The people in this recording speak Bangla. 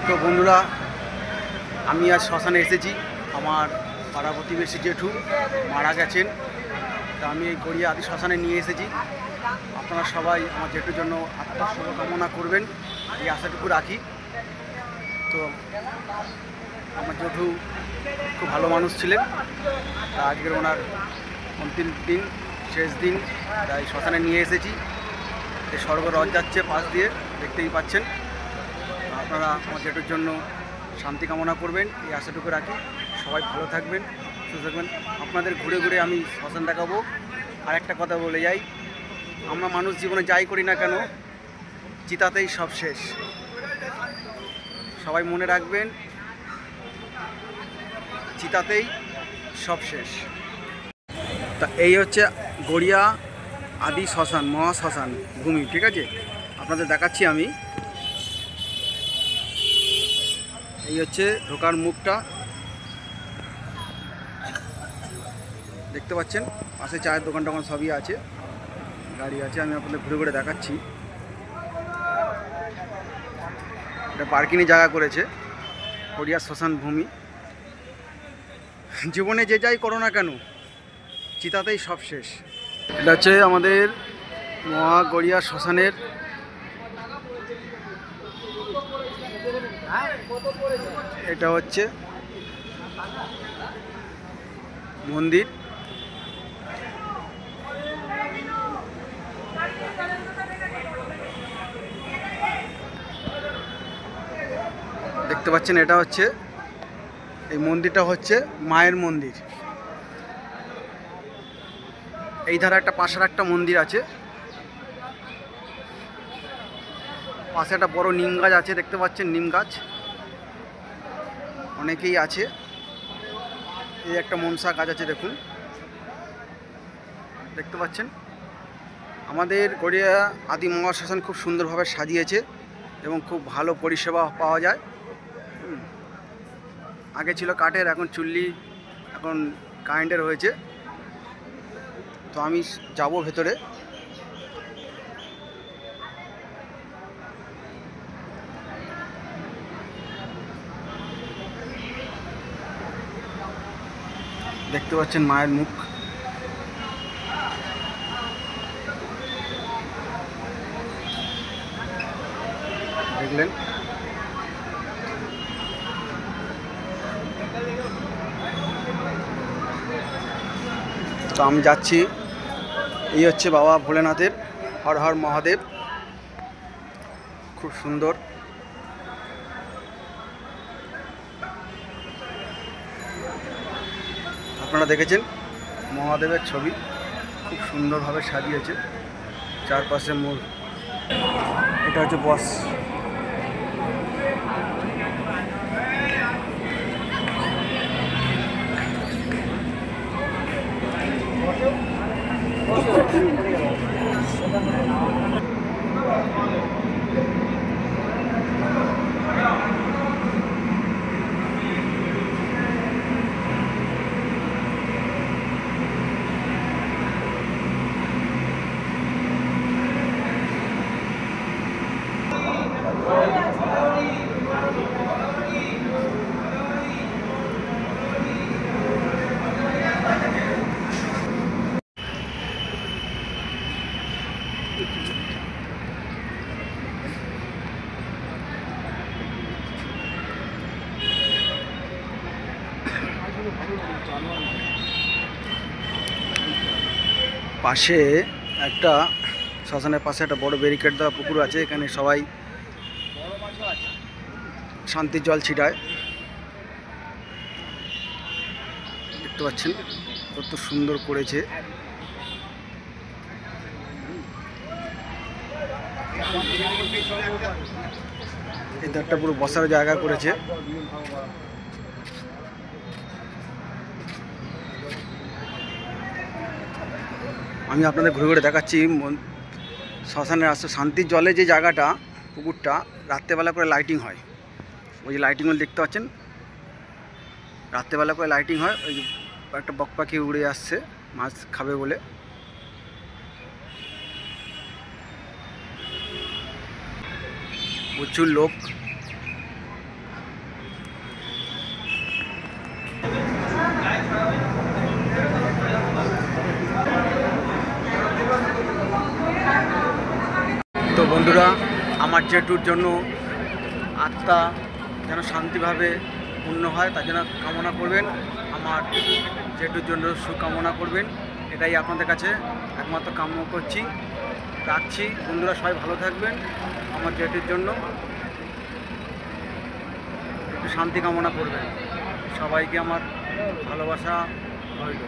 তো বন্ধুরা, আমি আজ শ্মশানে এসেছি। আমার পাড়া প্রতিবেশী জেঠু মারা গেছেন, তা আমি এই গড়িয়া আদি শ্মশানে নিয়ে এসেছি। আপনারা সবাই আমার জেঠুর জন্য আত্মার শুভকামনা করবেন, এই আশাটুকু রাখি। তো আমার জেঠু খুব ভালো মানুষ ছিলেন, তা আজকের ওনার অন্তিম দিন, শেষ দিন, তাই শ্মশানে নিয়ে এসেছি। এই স্বর্গ রথ যাচ্ছে পাশ দিয়ে, দেখতেই পাচ্ছেন। আপনারা আমার জেঠুর জন্য শান্তি কামনা করবেন, এই আশাটুকু রাখি। সবাই ভালো থাকবেন, সুস্থ থাকবেন। আপনাদের ঘুরে ঘুরে আমি শ্মশান দেখাবো। আর একটা কথা বলে যাই, আমরা মানুষ জীবনে যাই করি না কেন, চিতাতেই সব শেষ। সবাই মনে রাখবেন, চিতাতেই সব শেষ। তা এই হচ্ছে গড়িয়া আদি শ্মশান, মহাশ্মশান ভূমি, ঠিক আছে? আপনাদের দেখাচ্ছি আমি। এই হচ্ছে ঢোকার মুখটা, দেখতে পাচ্ছেন। পাশে চায়ের দোকান টোকান সবই আছে, গাড়ি আছে। আমি আপনাদের ঘুরে ঘুরে দেখাচ্ছি। এটা পার্কিংয়ের জায়গা করেছে গড়িয়া শ্মশান ভূমি। জীবনে যে যাই করো না কেন, চিতাতেই সব শেষ। এটা হচ্ছে আমাদের গড়িয়া শ্মশানের এটা হচ্ছে মন্দির। দেখতে পাচ্ছেন, এটা হচ্ছে, এই মন্দিরটা হচ্ছে মায়ের মন্দির। এই ধারে একটা পাশের একটা মন্দির আছে, পাশে একটা বড় নিম গাছ আছে, দেখতে পাচ্ছেন নিম গাছ অনেকেই আছে। এই একটা মনসা গাছ আছে, দেখুন, দেখতে পাচ্ছেন। আমাদের গড়িয়া আদি মহাশ্মশান খুব সুন্দরভাবে সাজিয়েছে এবং খুব ভালো পরিষেবা পাওয়া যায়। আগে ছিল কাঠের, এখন চুল্লি, এখন কারেন্টের হয়েছে। তো আমি যাব ভেতরে। দেখতে পাচ্ছেন মায়ের মুখ। দেখলেন? তো আমি যাচ্ছি। এই হচ্ছে বাবা ভোলেনাথের, হর হর মহাদেব, খুব সুন্দর। আপনারা দেখেছেন মহাদেবের ছবি, খুব সুন্দরভাবে সাজিয়েছে চারপাশে মূল। এটা হচ্ছে বস। পাশে একটা শ্মশানের পাশে একটা বড় ব্যারিকেড দেওয়া পুকুর আছে, এখানে সবাই শান্তির জল ছিটায়। দেখতে পাচ্ছেন কত সুন্দর করেছে। এই ধারটা পুরো বসার জায়গা করেছে। আমি আপনাদের ঘুরে ঘুরে দেখাচ্ছি শ্মশানের আসলে শান্তির জলে যে জায়গাটা, পুকুরটা, রাত্রেবেলা করে লাইটিং হয়। ওই যে লাইটিংগুলো দেখতে পাচ্ছেন, রাত্রেবেলা করে লাইটিং হয়। ওই যে একটা বক পাখি উড়ে আসছে মাছ খাবে বলে। প্রচুর লোক, বন্ধুরা, আমার জেঠুর জন্য আত্মা যেন শান্তিভাবে পূর্ণ হয় তার জন্য কামনা করবেন, আমার জেঠুর জন্য সুকামনা করবেন, এটাই আপনাদের কাছে একমাত্র কাম্য করছি। রাখছি বন্ধুরা, সবাই ভালো থাকবেন। আমার জেঠুর জন্য একটু শান্তি কামনা করবেন। সবাইকে আমার ভালোবাসা রইল।